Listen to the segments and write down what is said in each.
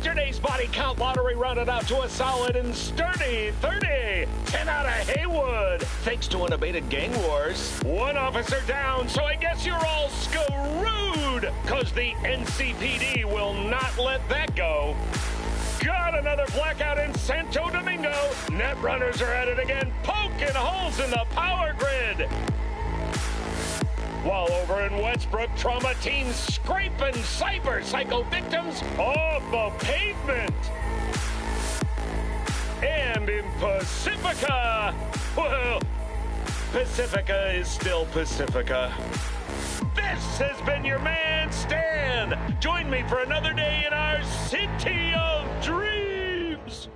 Yesterday's body count lottery rounded out to a solid and sturdy 30. 10 out of Haywood, thanks to unabated gang wars. One officer down, so I guess you're all screwed, because the NCPD will not let that go. Got another blackout in Santo Domingo. Netrunners are at it again, poking holes in the power grid. While over in Westbrook, trauma teams scraping cyber psycho victims off the pavement. And in Pacifica, well, Pacifica is still Pacifica. This has been your man, Stan. Join me for another day in our city of dreams.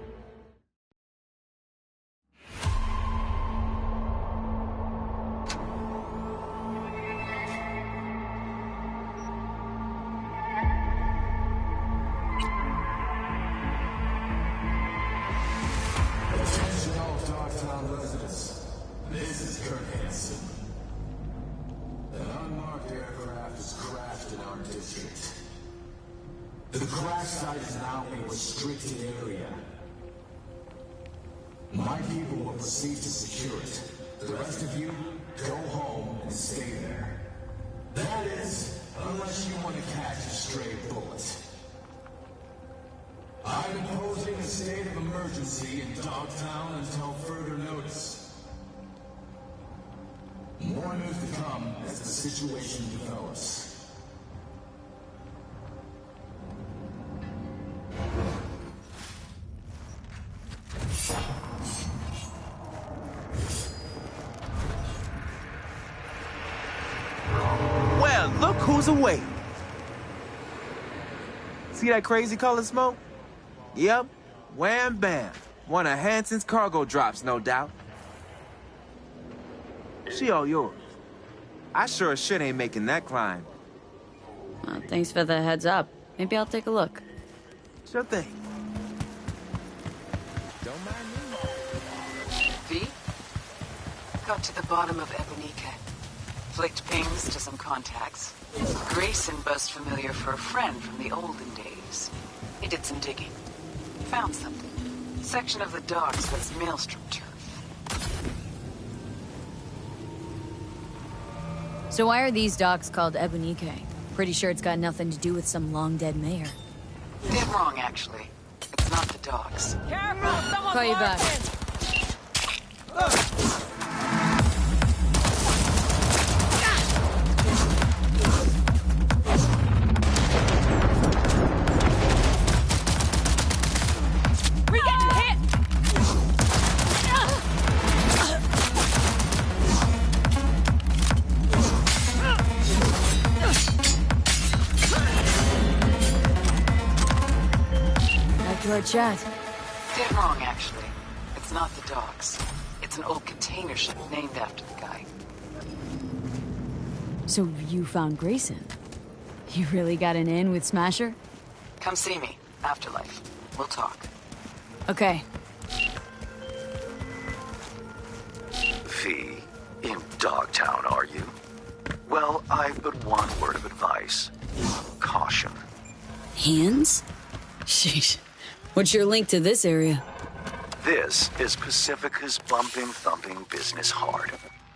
Attention all Dogtown residents. This is Kurt Hansen. An unmarked aircraft has crashed in our district. The crash site is now a restricted area. My people will proceed to secure it. The rest of you, go home and stay there. That is, unless you want to catch a stray bullet. I'm imposing a state of emergency in Dogtown until further notice. More news to come as the situation develops. Well, look who's awake. See that crazy color smoke? Yep, wham bam. One of Hansen's cargo drops, no doubt. She all yours. I sure as shit ain't making that climb. Well, thanks for the heads up. Maybe I'll take a look. Sure thing. Don't mind me. V? Got to the bottom of Ebenica. Flicked pings to some contacts. Grayson buzzed familiar for a friend from the olden days. He did some digging. Found something. Section of the docks that's Maelstrom turf. So why are these docks called Ebonique? Pretty sure it's got nothing to do with some long-dead mayor. Dead wrong, actually. It's not the docks. Careful! Someone's Call you back. Our chat. Dead wrong, actually. It's not the docks. It's an old container ship named after the guy. So you found Grayson? You really got an in with Smasher? Come see me. Afterlife. We'll talk. Okay. V, in Dogtown, are you? Well, I've but one word of advice. Caution. Hands? Sheesh. What's your link to this area? This is Pacifica's bumping, thumping business hard,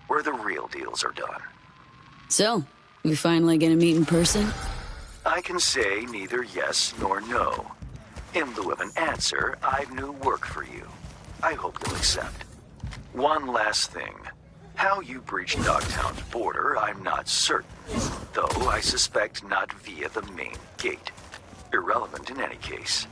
where the real deals are done. So, we finally gonna meet in person? I can say neither yes nor no. In lieu of an answer, I've new work for you. I hope you'll accept. One last thing. How you breached Dogtown's border, I'm not certain. Though I suspect not via the main gate. Irrelevant in any case.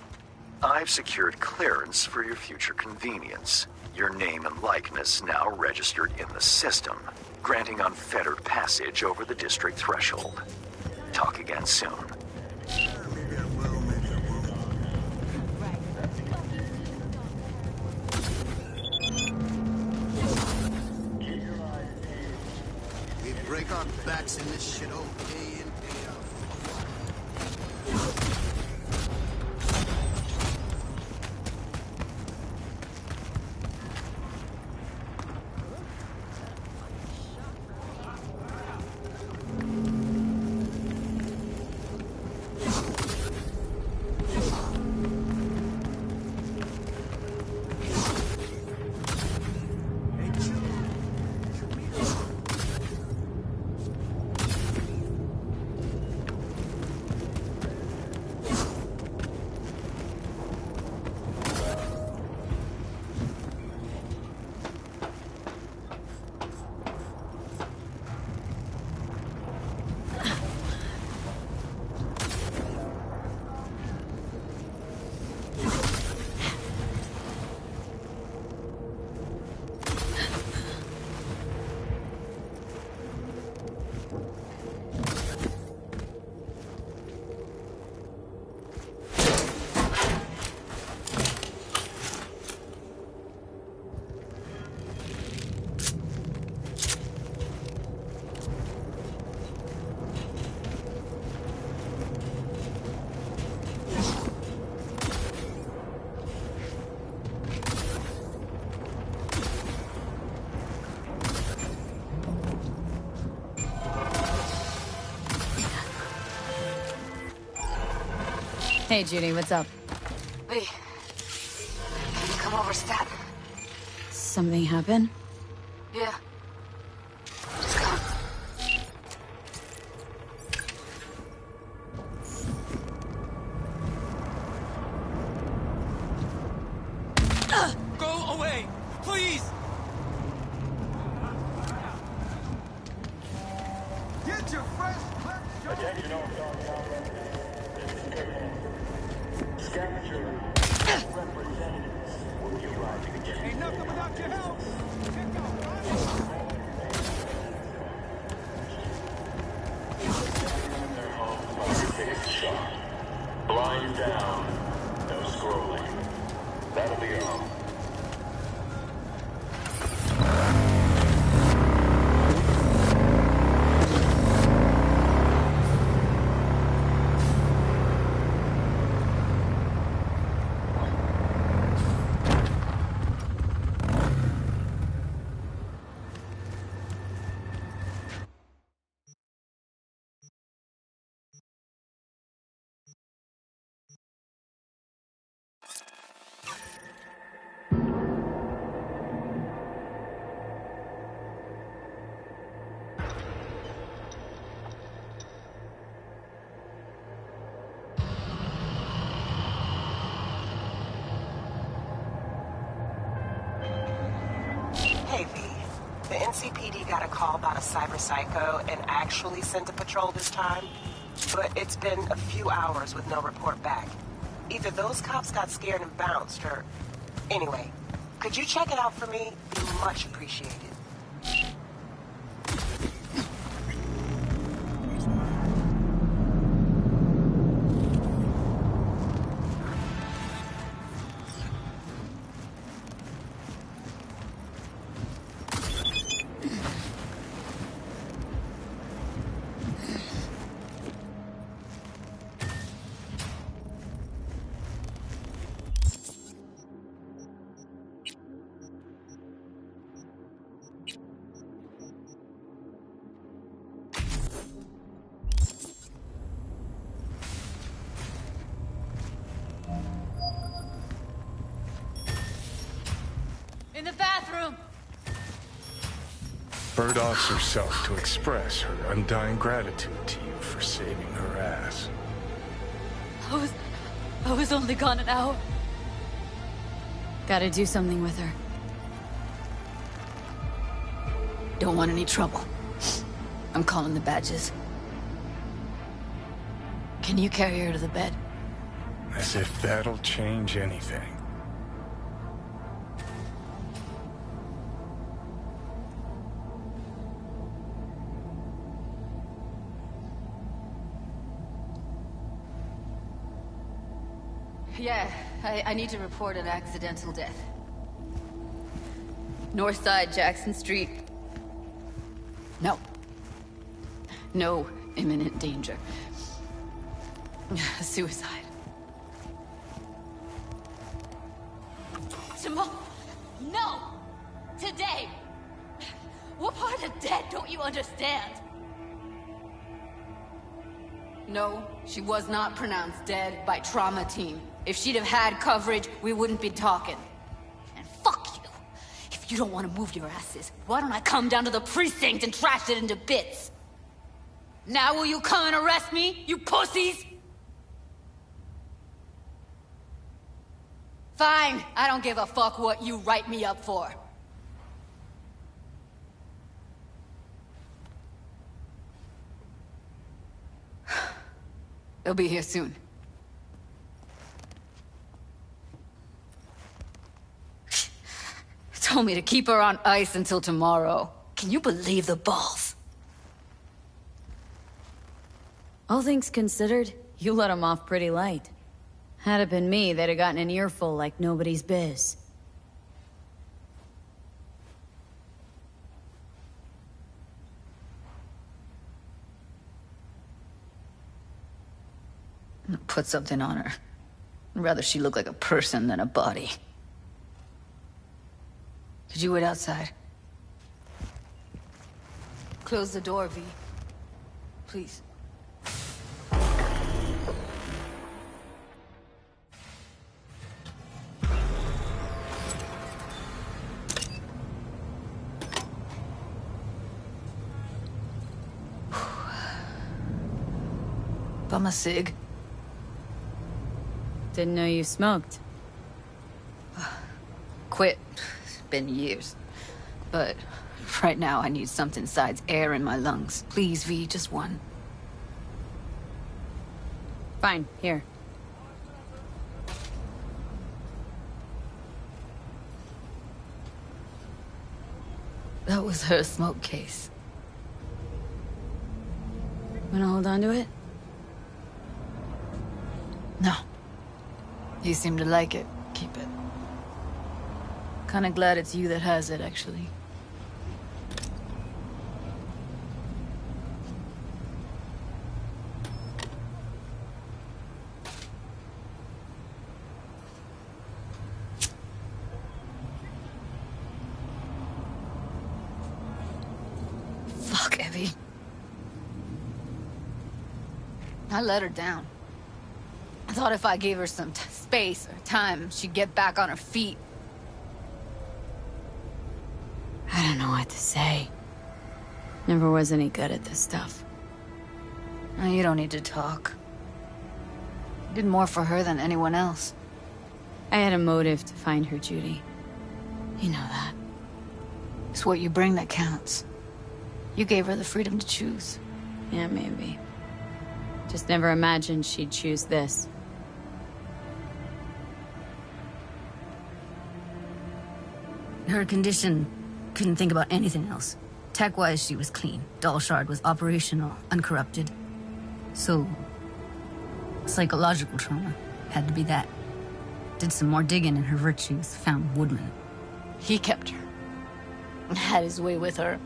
I've secured clearance for your future convenience. Your name and likeness now registered in the system, granting unfettered passage over the district threshold. Talk again soon. We break our backs in this shit all day in, day out. Hey, Judy, what's up? V, can you come over, stat? Something happen? Yeah. Just come. Go away! Please! Get your fresh clip. Attention all downtown residents. Scavenger representatives will be arriving again. Ain't nothing without your help! Their homes are your biggest shot. Blind down. No scrolling. That'll be all. Hey, V. The NCPD got a call about a cyber psycho and actually sent a patrol this time. But it's been a few hours with no report back. Either those cops got scared and bounced, or... Anyway, could you check it out for me? Be much appreciated. In the bathroom! Bird offs herself to express her undying gratitude to you for saving her ass. I was only gone an hour. Gotta do something with her. Don't want any trouble. I'm calling the badges. Can you carry her to the bed? As if that'll change anything. Yeah, I need to report an accidental death. North side, Jackson Street. No. No imminent danger. Suicide. Tomorrow? No! Today! What part of dead don't you understand? No, she was not pronounced dead by trauma team. If she'd have had coverage, we wouldn't be talking. And fuck you! If you don't want to move your asses, why don't I come down to the precinct and trash it into bits? Now will you come and arrest me, you pussies? Fine, I don't give a fuck what you write me up for. They'll be here soon. Told me to keep her on ice until tomorrow. Can you believe the balls? All things considered, you let him off pretty light. Had it been me, they'd have gotten an earful like nobody's biz. Put something on her. I'd rather she look like a person than a body. Could you wait outside? Close the door, V. Please. bum a cig? Didn't know you smoked. Quit. It's been years. But right now I need something besides air in my lungs. Please, V, just one. Fine, here. That was her smoke case. Wanna hold on to it? No. You seem to like it. Keep it. Kinda glad it's you that has it, actually. Fuck, Evie. I let her down. I thought if I gave her some space or time, she'd get back on her feet. I don't know what to say. Never was any good at this stuff. Oh, you don't need to talk. You did more for her than anyone else. I had a motive to find her, Judy. You know that. It's what you bring that counts. You gave her the freedom to choose. Yeah, maybe. Just never imagined she'd choose this. Her condition, couldn't think about anything else. Tech-wise, she was clean. Doll Shard was operational, uncorrupted. So, psychological trauma had to be that. Did some more digging in her virtues, found Woodman. He kept her. Had his way with her.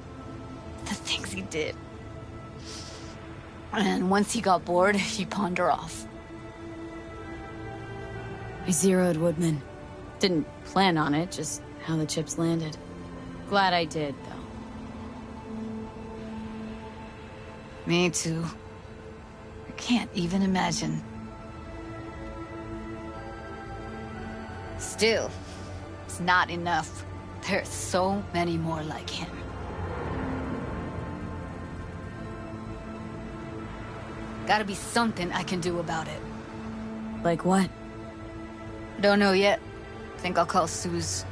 The things he did. And once he got bored, he pawned her off. I zeroed Woodman. Didn't plan on it, just how the chips landed. Glad I did, though. Me too. I can't even imagine. Still, it's not enough. There's so many more like him. Gotta be something I can do about it. Like what? Don't know yet. Think I'll call Suze.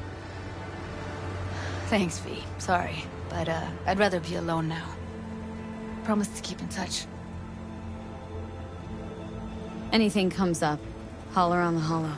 Thanks, V. Sorry, but I'd rather be alone now. Promise to keep in touch. Anything comes up, holler on the holo.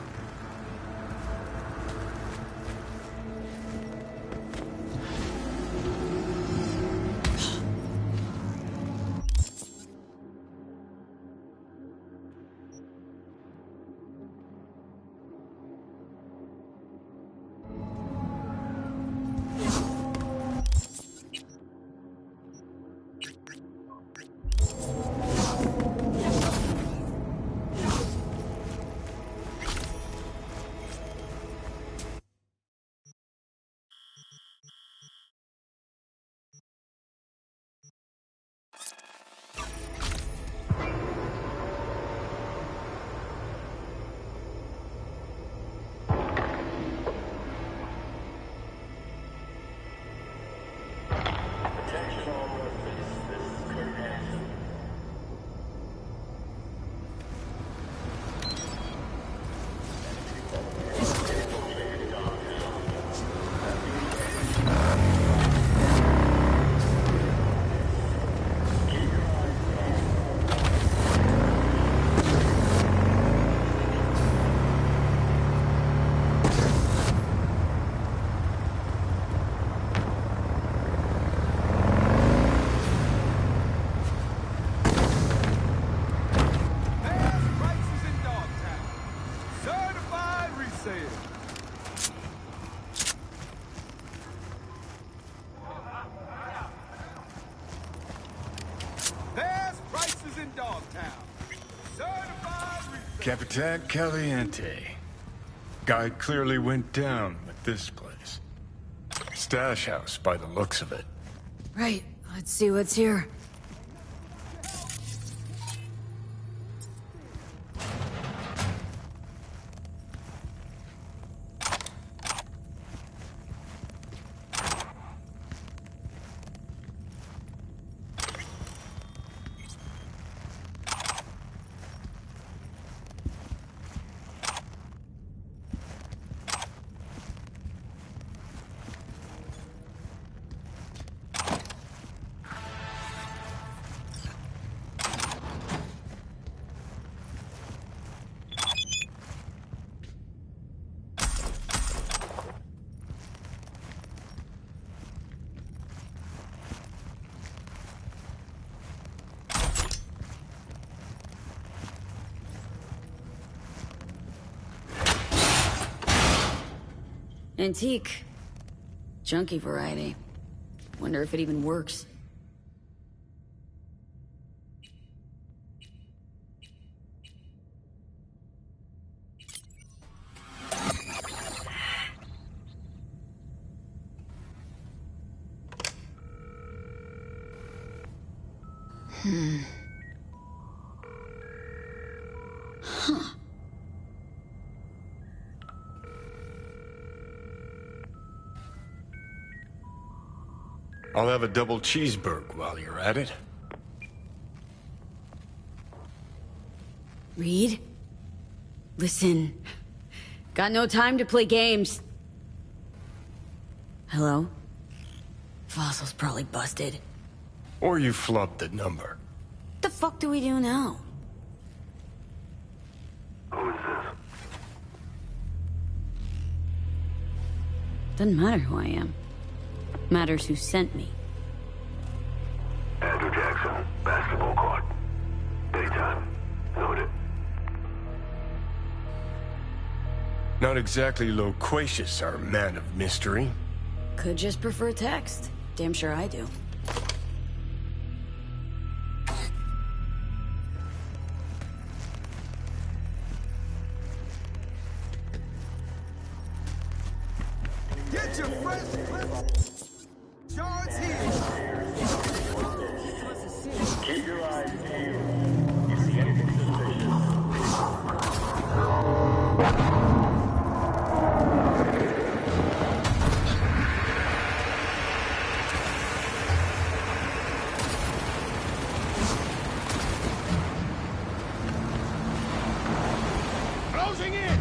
Capitan Caliente. Guy clearly went down with this place. Stash house by the looks of it. Right, let's see what's here. Antique. Junky variety. Wonder if it even works. Huh. I'll have a double cheeseburger while you're at it. Reed? Listen. Got no time to play games. Hello? Fossil's probably busted. Or you flubbed the number. What the fuck do we do now? Who is this? Doesn't matter who I am. Matters who sent me. Andrew Jackson, basketball court. Daytime. Noted. Not exactly loquacious, our man of mystery. Could just prefer text. Damn sure I do. Get your fresh Charge here. Keep your eyes peeled. You see anything suspicious? Closing in.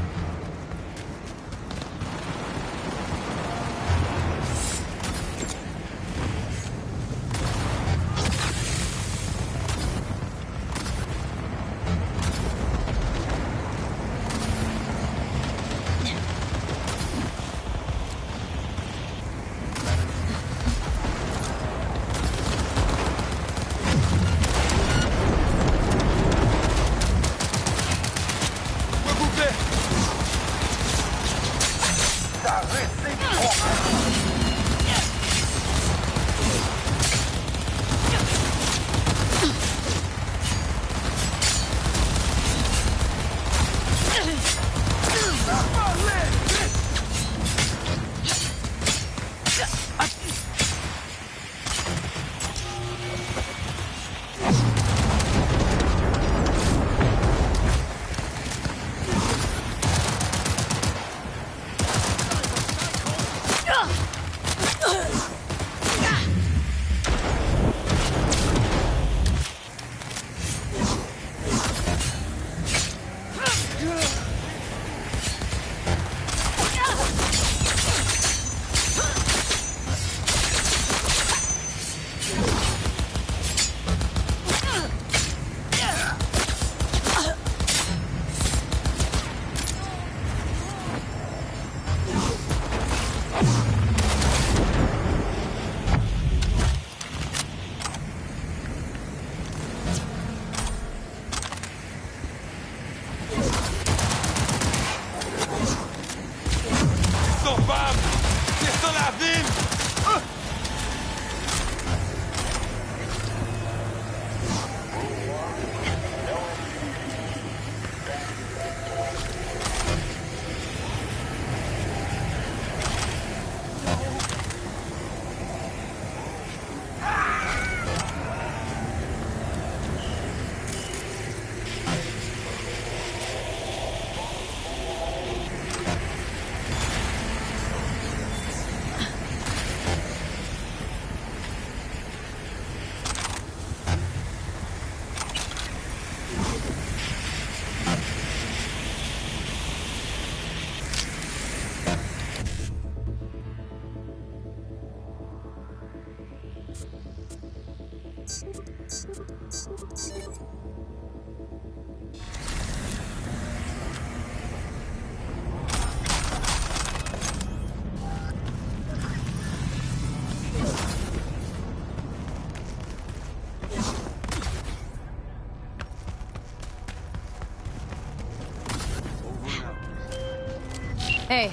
Hey,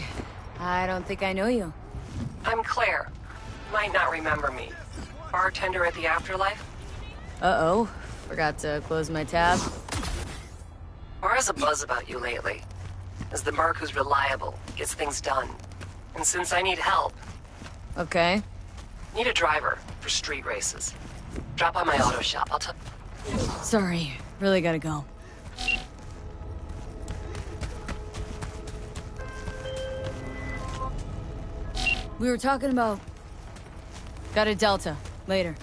I don't think I know you. I'm Claire. Might not remember me. Bartender at the Afterlife? Uh-oh. Forgot to close my tab. Or has a buzz about you lately. As the merc who's reliable, gets things done. And since I need help... Okay. Need a driver for street races. Drop by my auto shop, I'll Sorry. Really gotta go. We were talking about... Got a Delta. Later.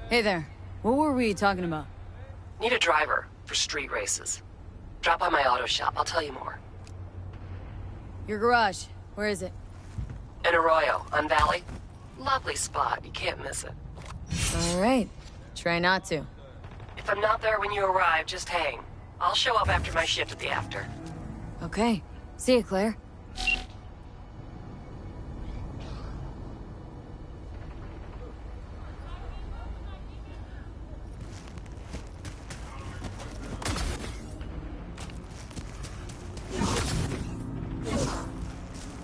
Hey there. What were we talking about? Need a driver for street races. Drop by my auto shop, I'll tell you more. Your garage. Where is it? In Arroyo, on Valley. Lovely spot, you can't miss it. Alright. Try not to. If I'm not there when you arrive, just hang. I'll show up after my shift at the after. Okay. See you, Claire.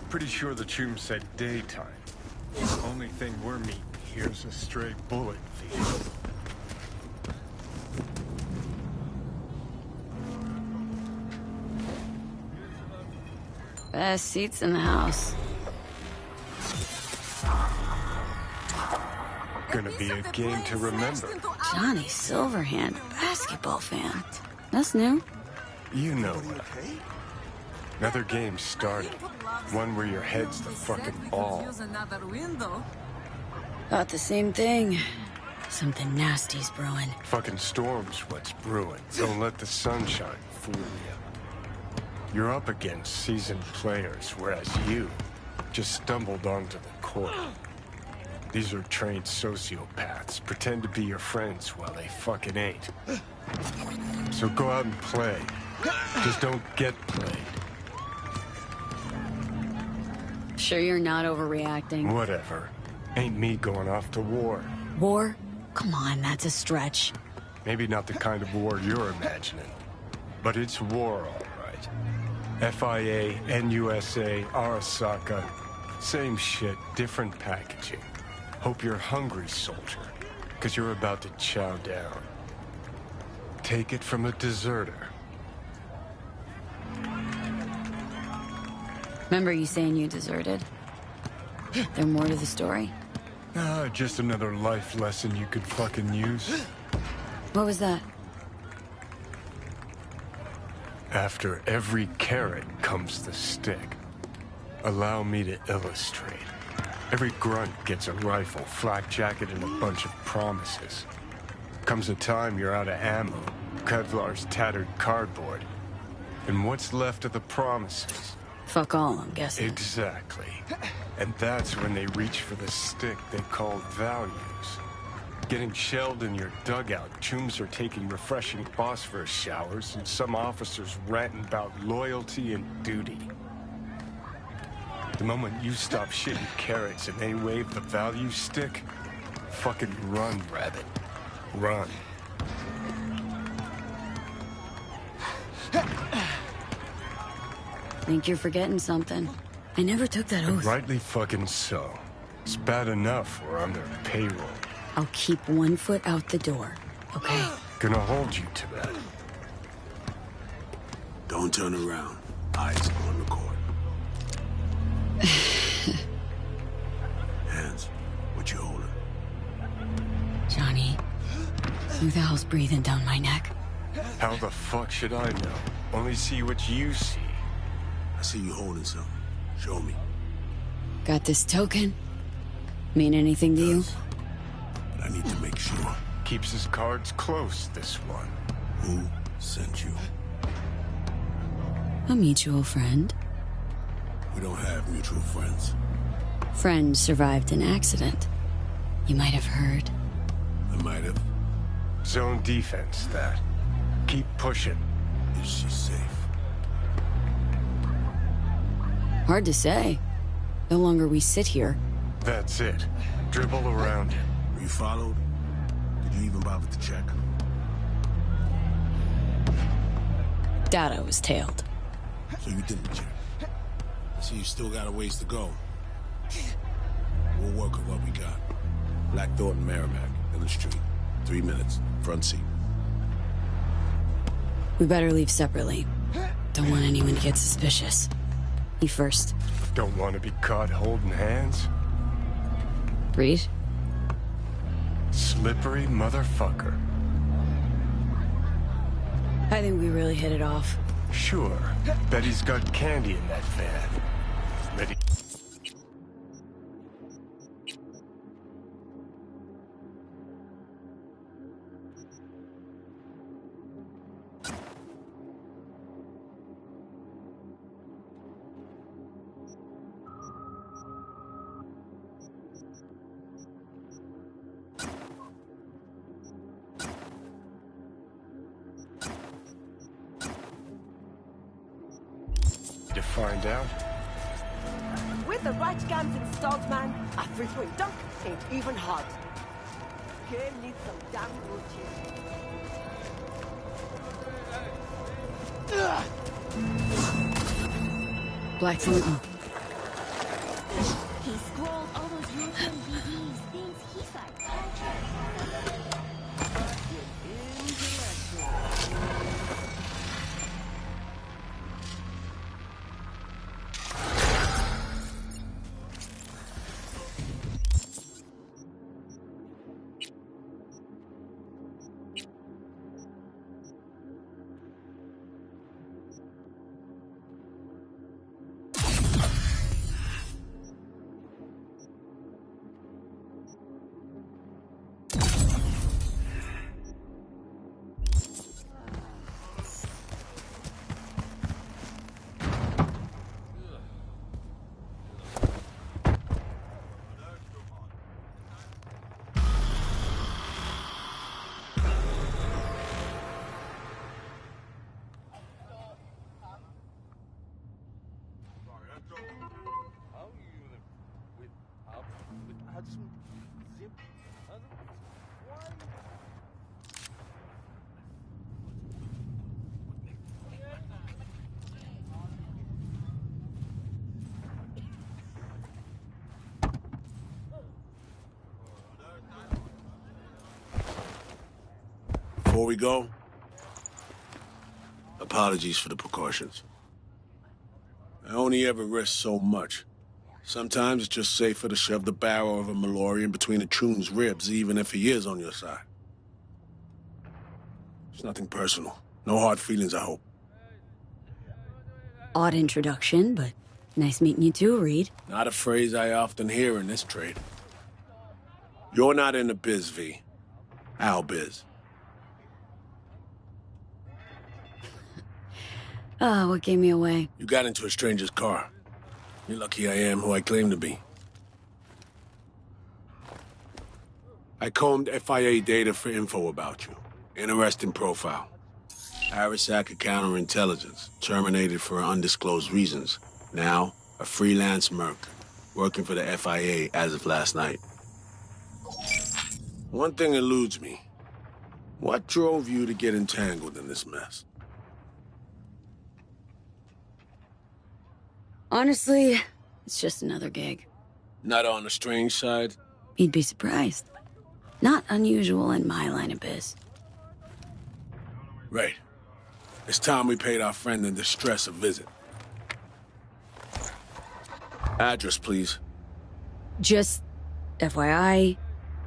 Pretty sure the tomb said daytime. Only thing we're meeting here's a stray bullet thief. Best seats in the house. Gonna be a game to remember. Johnny Silverhand, basketball fan. That's new. You know what? Another game started. One where your head's the fucking ball. Thought the same thing. Something nasty's brewing. Fucking storm's what's brewing. Don't let the sunshine fool you. You're up against seasoned players, whereas you just stumbled onto the court. These are trained sociopaths. Pretend to be your friends while they fucking ain't. So go out and play. Just don't get played. Sure you're not overreacting? Whatever. Ain't me going off to war. War? Come on, that's a stretch. Maybe not the kind of war you're imagining. But it's war, all right. FIA, NUSA, Arasaka. Same shit, different packaging. Hope you're hungry, soldier. Because you're about to chow down. Take it from a deserter. Remember you saying you deserted? There more to the story? Just another life lesson you could fucking use. What was that? After every carrot comes the stick. Allow me to illustrate. Every grunt gets a rifle, flak jacket, and a bunch of promises. Comes a time you're out of ammo, Kevlar's tattered cardboard. And what's left of the promises? Fuck all, I'm guessing. Exactly. And that's when they reach for the stick they call values. Getting shelled in your dugout, chooms are taking refreshing phosphorus showers, and some officers ranting about loyalty and duty. The moment you stop shitting carrots and they wave the value stick, fucking run, rabbit. Run. Think you're forgetting something. I never took that oath. Rightly fucking so. It's bad enough we're on their payroll. I'll keep 1 foot out the door, okay? Gonna hold you to that. Don't turn around. Eyes on the court. Hands. What you holding? Johnny, who the hell's breathing down my neck? How the fuck should I know? Only see what you see. I see you holding something. Show me. Got this token? Mean anything to you? But I need to make sure. Keeps his cards close, this one. Who sent you? A mutual friend. We don't have mutual friends. Friend survived an accident. You might have heard. I might have. Zone defense, that. Keep pushing. Is she safe? Hard to say. The longer we sit here. That's it. Dribble around him. Were you followed? Did you even bother to check? Doubt I was tailed. So you didn't check. I see you still got a ways to go. We'll work with what we got. Black Thornton, Merrimack, in the street. 3 minutes. Front seat. We better leave separately. Don't want anyone to get suspicious. You first. Don't want to be caught holding hands? Reed? Slippery motherfucker. I think we really hit it off. Sure. Bet he's got candy in that van. Bet he... To find out? With the right guns installed, man, a three-point dunk ain't even hard. Game needs some damn routine. Black Thornton. He scrolled all those European BDs, things he thought. Before we go, apologies for the precautions. I only ever risk so much. Sometimes it's just safer to shove the barrel of a Malorian between a Troon's ribs, even if he is on your side. It's nothing personal. No hard feelings, I hope. Odd introduction, but nice meeting you too, Reed. Not a phrase I often hear in this trade. You're not in the biz, V. Our biz. Ah, what gave me away? You got into a stranger's car. You're lucky I am who I claim to be. I combed FIA data for info about you. Interesting profile. Arasac of counterintelligence, terminated for undisclosed reasons. Now, a freelance merc, working for the FIA as of last night. One thing eludes me. What drove you to get entangled in this mess? Honestly, it's just another gig. Not on the strange side? You'd be surprised. Not unusual in my line of biz. Right. It's time we paid our friend in distress a visit. Address, please. Just FYI,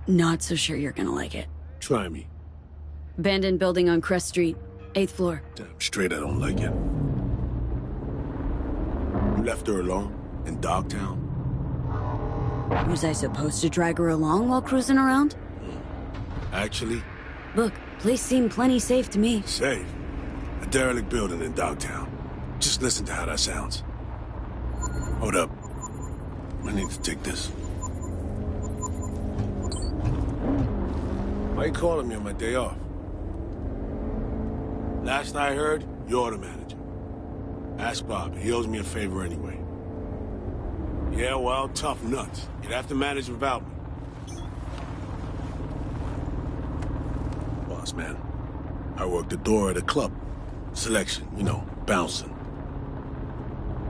not so sure you're gonna like it. Try me. Abandoned building on Crest Street, 8th floor. Damn straight I don't like it. You left her alone in Dogtown? Was I supposed to drag her along while cruising around? Actually? Look, place seemed plenty safe to me. Safe? A derelict building in Dogtown. Just listen to how that sounds. Hold up. I need to take this. Why you calling me on my day off? Last I heard, you're the manager. Ask Bob. He owes me a favor anyway. Yeah, well, tough nuts. You'd have to manage without me. Boss man, I work the door at a club. Selection, you know, bouncing.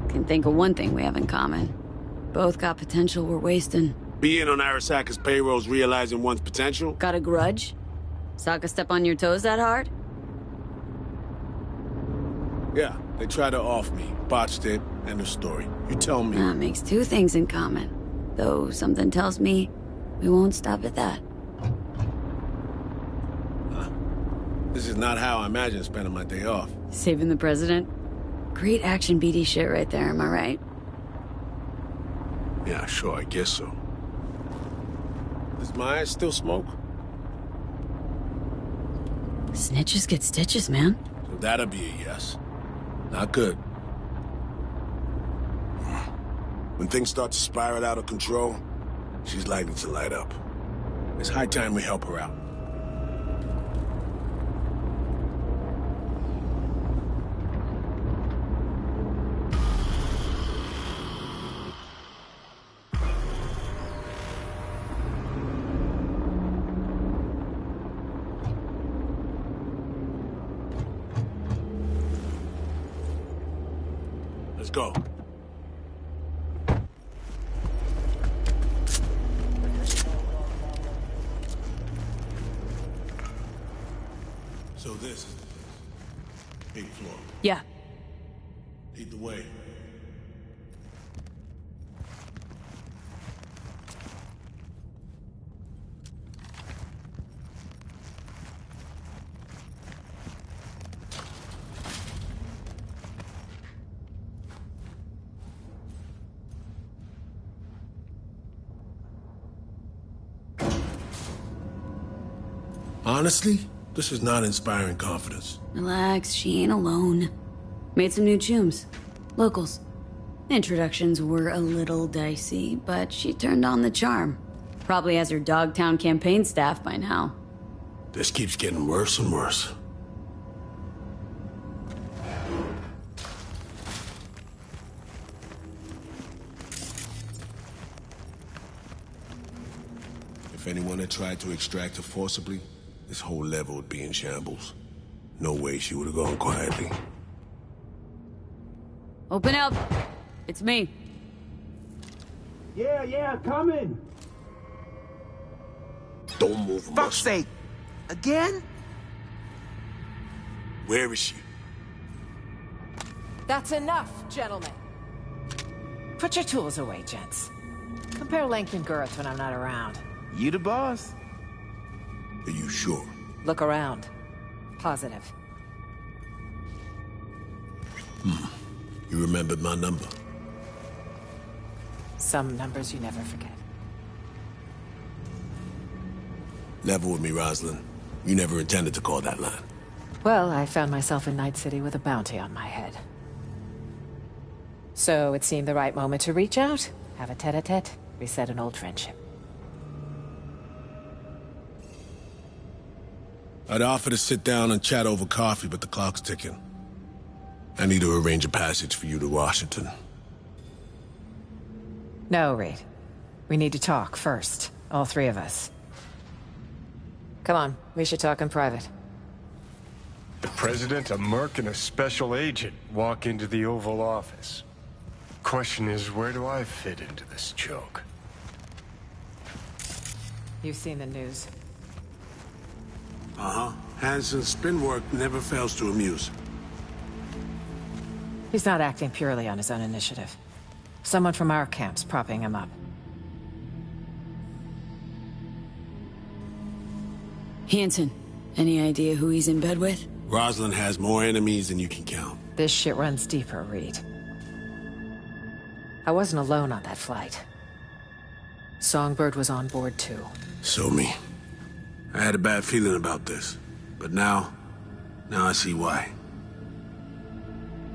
Can think of one thing we have in common. Both got potential we're wasting. Being on Arasaka's payroll's realizing one's potential? Got a grudge? Sokka step on your toes that hard? Yeah, they tried to off me. Botched it. End of story. You tell me. That makes two things in common. Though something tells me we won't stop at that. This is not how I imagine spending my day off. Saving the president? Great action BD shit right there, am I right? Yeah, sure, I guess so. Does Maya still smoke? Snitches get stitches, man. So that'll be a yes. Not good. When things start to spiral out of control, she's likely to light up. It's high time we help her out. Let's go. So this is the 8th floor. Yeah. Lead the way. Honestly, this is not inspiring confidence. Relax, she ain't alone. Made some new chooms. Locals. Introductions were a little dicey, but she turned on the charm. Probably has her Dogtown campaign staff by now. This keeps getting worse and worse. If anyone had tried to extract her forcibly, this whole level would be in shambles. No way she would have gone quietly. Open up! It's me. Yeah, coming! Don't move, Fuck's sake! Again? Where is she? That's enough, gentlemen. Put your tools away, gents. Compare length and girth when I'm not around. You the boss? Are you sure? Look around. Positive. You remembered my number. Some numbers you never forget. Level with me, Rosalind. You never intended to call that line. Well, I found myself in Night City with a bounty on my head. So it seemed the right moment to reach out, have a tete-a-tete, reset an old friendship. I'd offer to sit down and chat over coffee, but the clock's ticking. I need to arrange a passage for you to Washington. No, Reed. We need to talk first. All three of us. Come on, we should talk in private. The president, a merc, and a special agent walk into the Oval Office. Question is, where do I fit into this joke? You've seen the news. Uh-huh. Hansen's spin work never fails to amuse. He's not acting purely on his own initiative. Someone from our camp's propping him up. Hansen, any idea who he's in bed with? Rosalind has more enemies than you can count. This shit runs deeper, Reed. I wasn't alone on that flight. Songbird was on board too. So me. I had a bad feeling about this. But now I see why.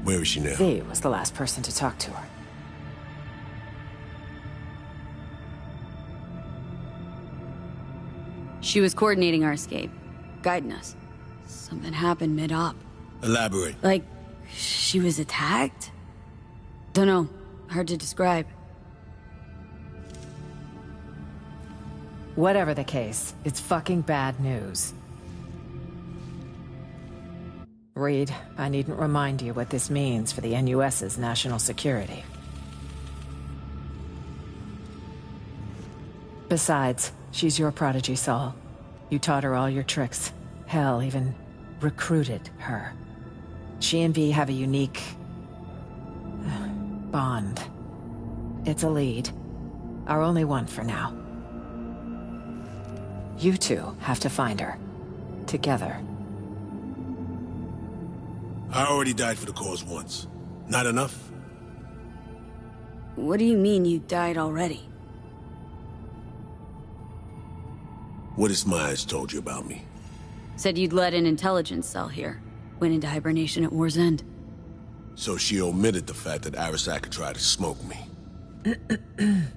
Where is she now? V was the last person to talk to her. She was coordinating our escape, guiding us. Something happened mid-op. Elaborate. Like, she was attacked? Don't know. Hard to describe. Whatever the case, it's fucking bad news. Reed, I needn't remind you what this means for the NUS's national security. Besides, she's your prodigy, Saul. You taught her all your tricks. Hell, even recruited her. She and V have a unique... bond. It's a lead. Our only one for now. You two have to find her. Together. I already died for the cause once. Not enough? What do you mean you died already? What has Myers told you about me? Said you'd led an intelligence cell here. Went into hibernation at war's end. So she omitted the fact that Arasaka tried to smoke me. And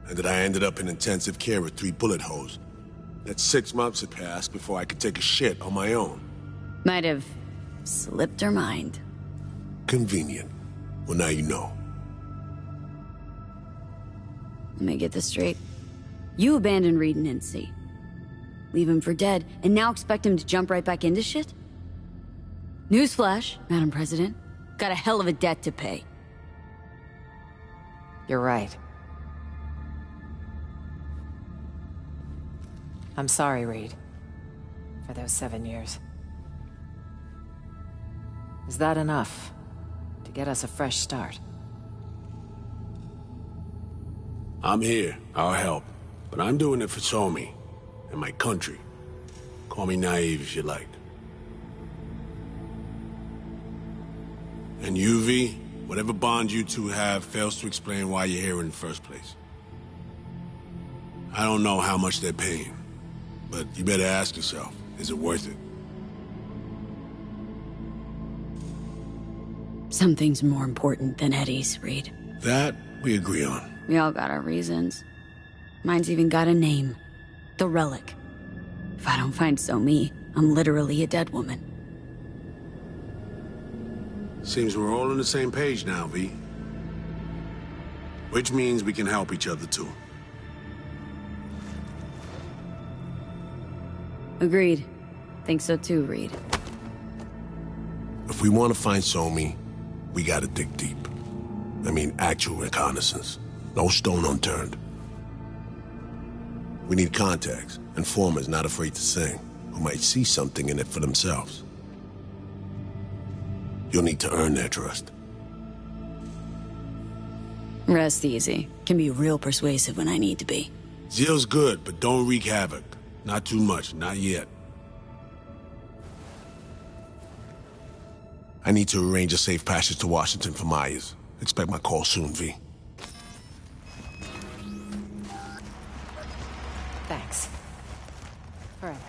that I ended up in intensive care with 3 bullet holes. That 6 months had passed before I could take a shit on my own. Might have slipped her mind. Convenient. Well, now you know. Let me get this straight. You abandoned Reed and NC. Leave him for dead, and now expect him to jump right back into shit? Newsflash, Madam President. Got a hell of a debt to pay. You're right. I'm sorry, Reed. For those 7 years. Is that enough to get us a fresh start? I'm here. I'll help. But I'm doing it for Somi. And my country. Call me naive if you like. And you, V, whatever bond you two have fails to explain why you're here in the first place. I don't know how much they're paying. But you better ask yourself, is it worth it? Something's more important than Eddie's, Reed. That we agree on. We all got our reasons. Mine's even got a name. The Relic. If I don't find Somi, I'm literally a dead woman. Seems we're all on the same page now, V. Which means we can help each other, too. Agreed. Think so too, Reed. If we want to find Somi, we gotta dig deep. I mean, actual reconnaissance. No stone unturned. We need contacts, informers not afraid to sing, who might see something in it for themselves. You'll need to earn their trust. Rest easy. Can be real persuasive when I need to be. Zeal's good, but don't wreak havoc. Not too much, not yet. I need to arrange a safe passage to Washington for Myers. Expect my call soon, V. Thanks. For everything.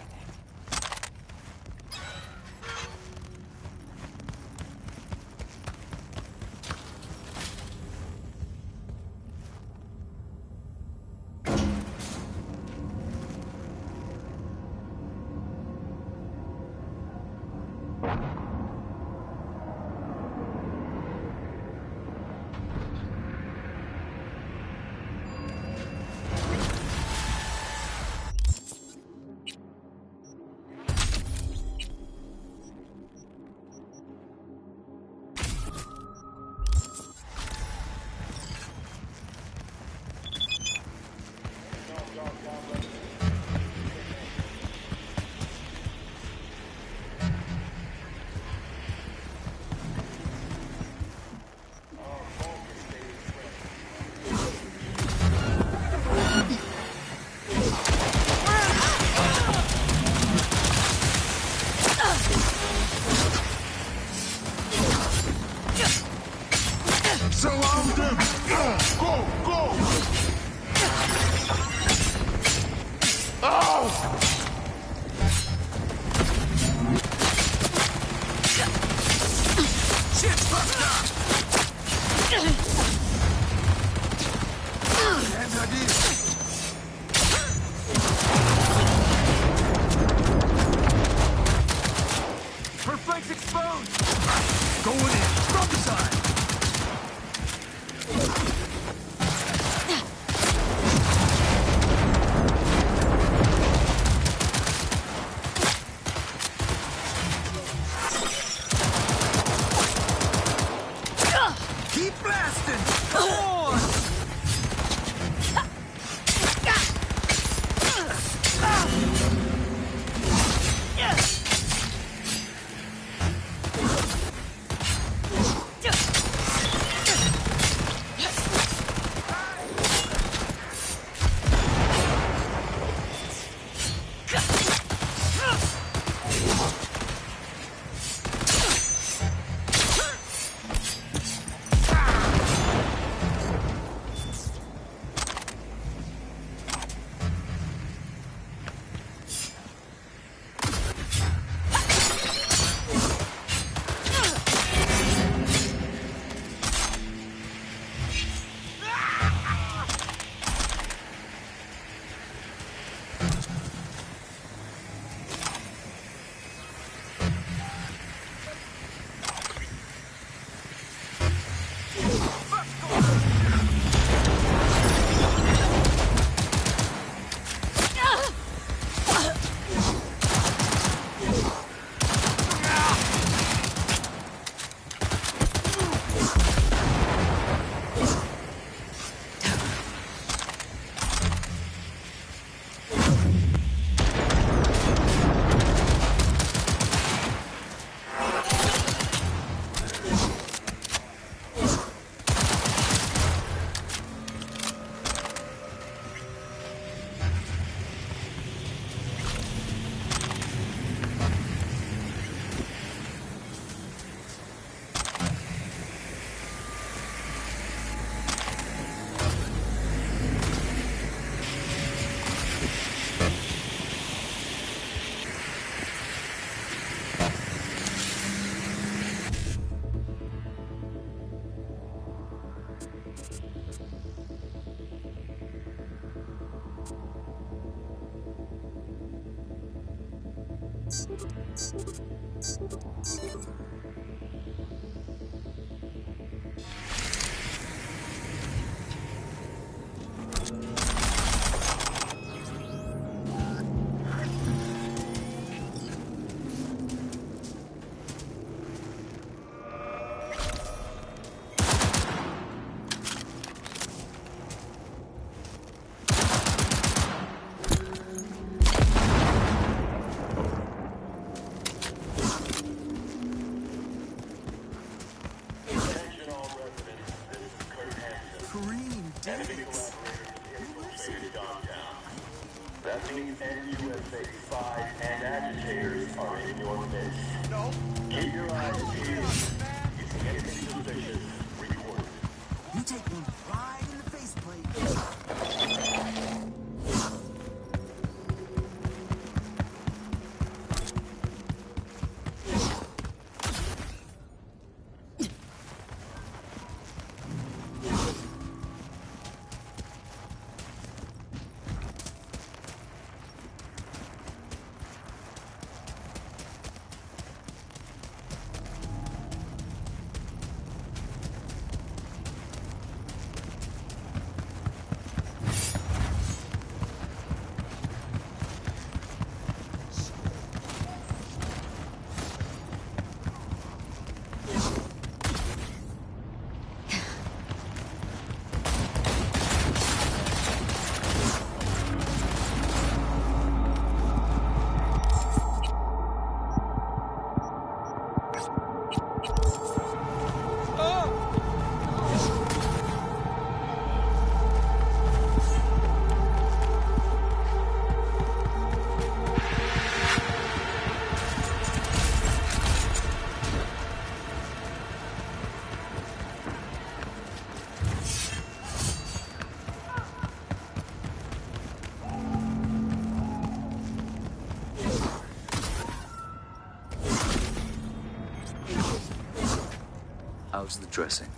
How's the dressing?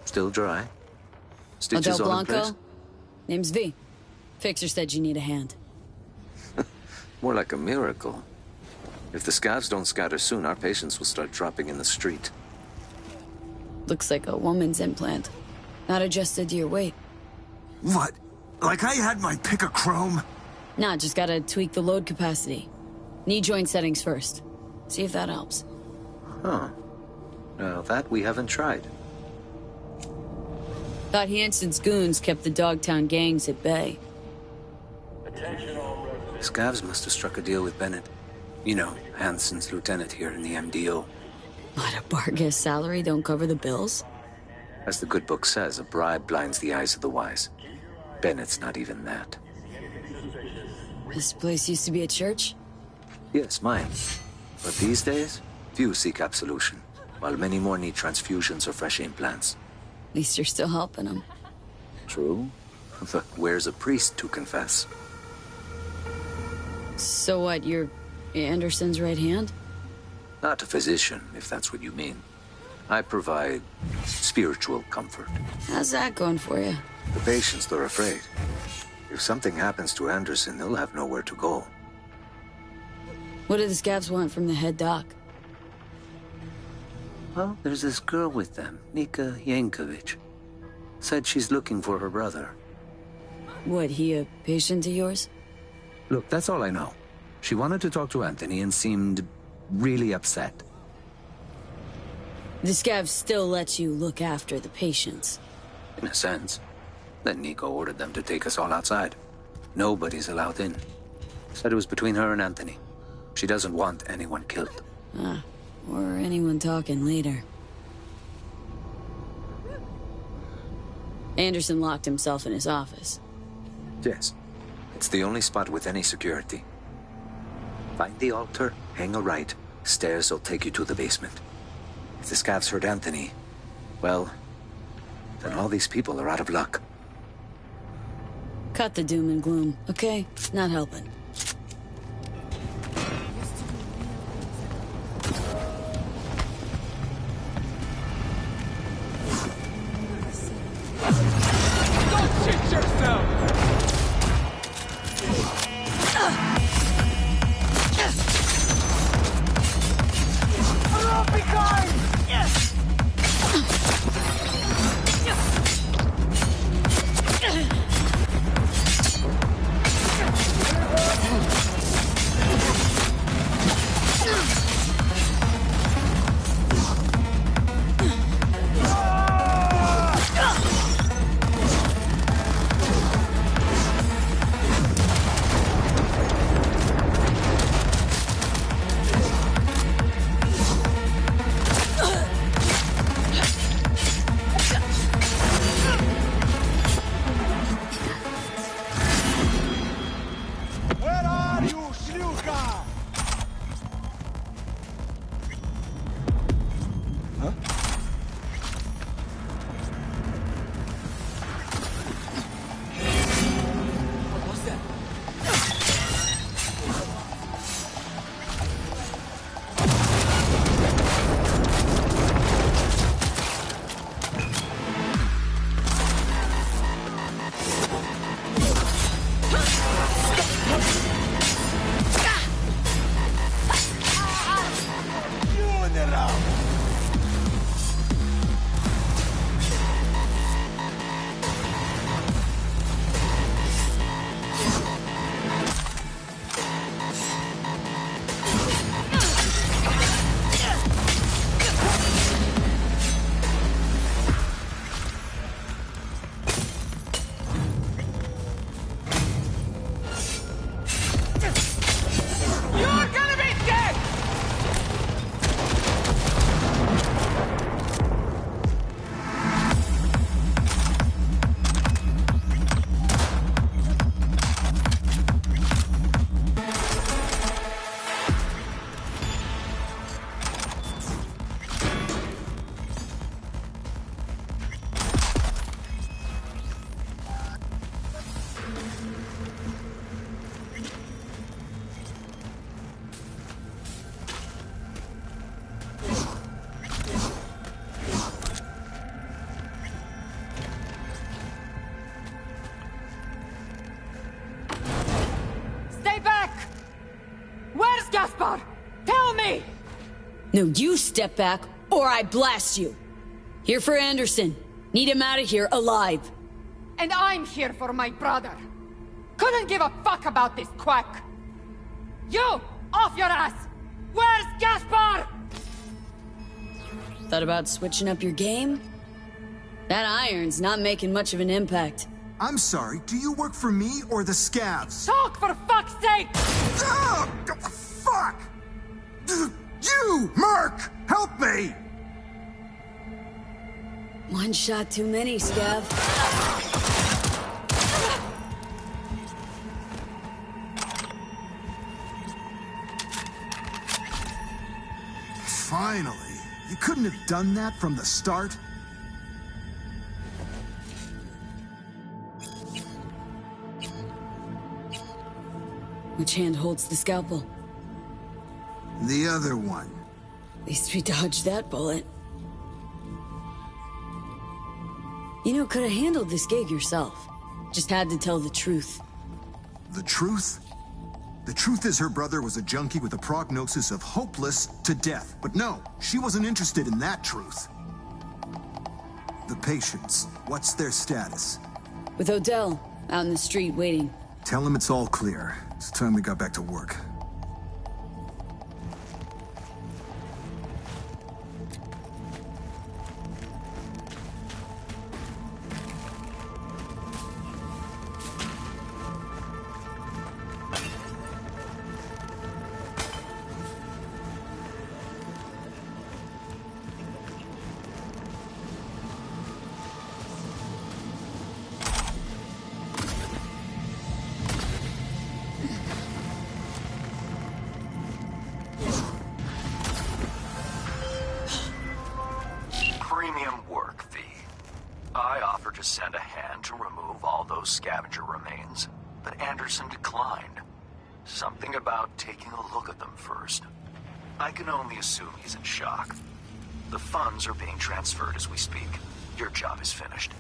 Still dry? Stitches Del all in place? Blanco? Name's V. Fixer said you need a hand. More like a miracle. If the scavs don't scatter soon, our patients will start dropping in the street. Looks like a woman's implant. Not adjusted to your weight. What? Like I had my pick of chrome? Nah, just gotta tweak the load capacity. Knee joint settings first. See if that helps. Huh. Now, that we haven't tried. Thought Hansen's goons kept the Dogtown gangs at bay. Scavs must have struck a deal with Bennett. You know, Hansen's lieutenant here in the MDO. What, a Bargas salary don't cover the bills? As the good book says, a bribe blinds the eyes of the wise. Bennett's not even that. This place used to be a church? Yes, mine. But these days, few seek absolution, while many more need transfusions or fresh implants. At least you're still helping them. True. But where's a priest to confess? So what, you're Anderson's right hand? Not a physician, if that's what you mean. I provide spiritual comfort. How's that going for you? The patients, they're afraid. If something happens to Anderson, they'll have nowhere to go. What do the scabs want from the head doc? Well, there's this girl with them, Nika Yankovic. Said she's looking for her brother. What, he a patient of yours? Look, that's all I know. She wanted to talk to Anthony and seemed really upset. The scabs still lets you look after the patients. In a sense. Then Nico ordered them to take us all outside. Nobody's allowed in. Said it was between her and Anthony. She doesn't want anyone killed. Ah, or anyone talking later. Anderson locked himself in his office. Yes. It's the only spot with any security. Find the altar, hang a right. Stairs will take you to the basement. If the scavs hurt Anthony, well, then all these people are out of luck. Cut the doom and gloom, okay? Not helping. Don't shit yourself! No, you step back, or I blast you. Here for Anderson. Need him out of here alive. And I'm here for my brother. Couldn't give a fuck about this quack. You! Off your ass! Where's Gaspar? Thought about switching up your game? That iron's not making much of an impact. I'm sorry, do you work for me or the scavs? Talk for fuck's sake! Oh, fuck! You, Merc! Help me! One shot too many, Scav. Finally. You couldn't have done that from the start? Which hand holds the scalpel? The other one. At least we dodged that bullet. You know, could have handled this gig yourself. Just had to tell the truth. The truth? The truth is her brother was a junkie with a prognosis of hopeless to death. But no, she wasn't interested in that truth. The patients, what's their status? With Odell, out in the street waiting. Tell him it's all clear. It's time we got back to work. Premium work, V. I offered to send a hand to remove all those scavenger remains, but Anderson declined. Something about taking a look at them first. I can only assume he's in shock. The funds are being transferred as we speak. Your job is finished.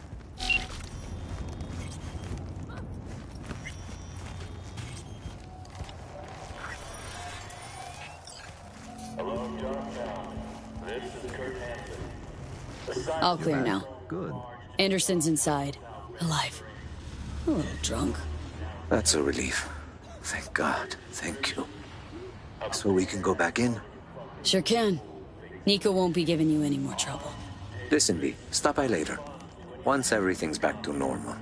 Hello, Georgetown. This is Kurt Hansen. All clear now. Good. Anderson's inside. Alive. A little drunk. That's a relief. Thank God. Thank you. So we can go back in? Sure can. Nico won't be giving you any more trouble. Listen, V, stop by later. Once everything's back to normal.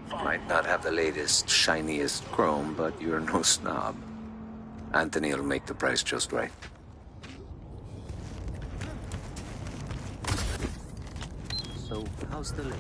Might not have the latest, shiniest chrome, but you're no snob. Anthony'll make the price just right. So, how's the lady?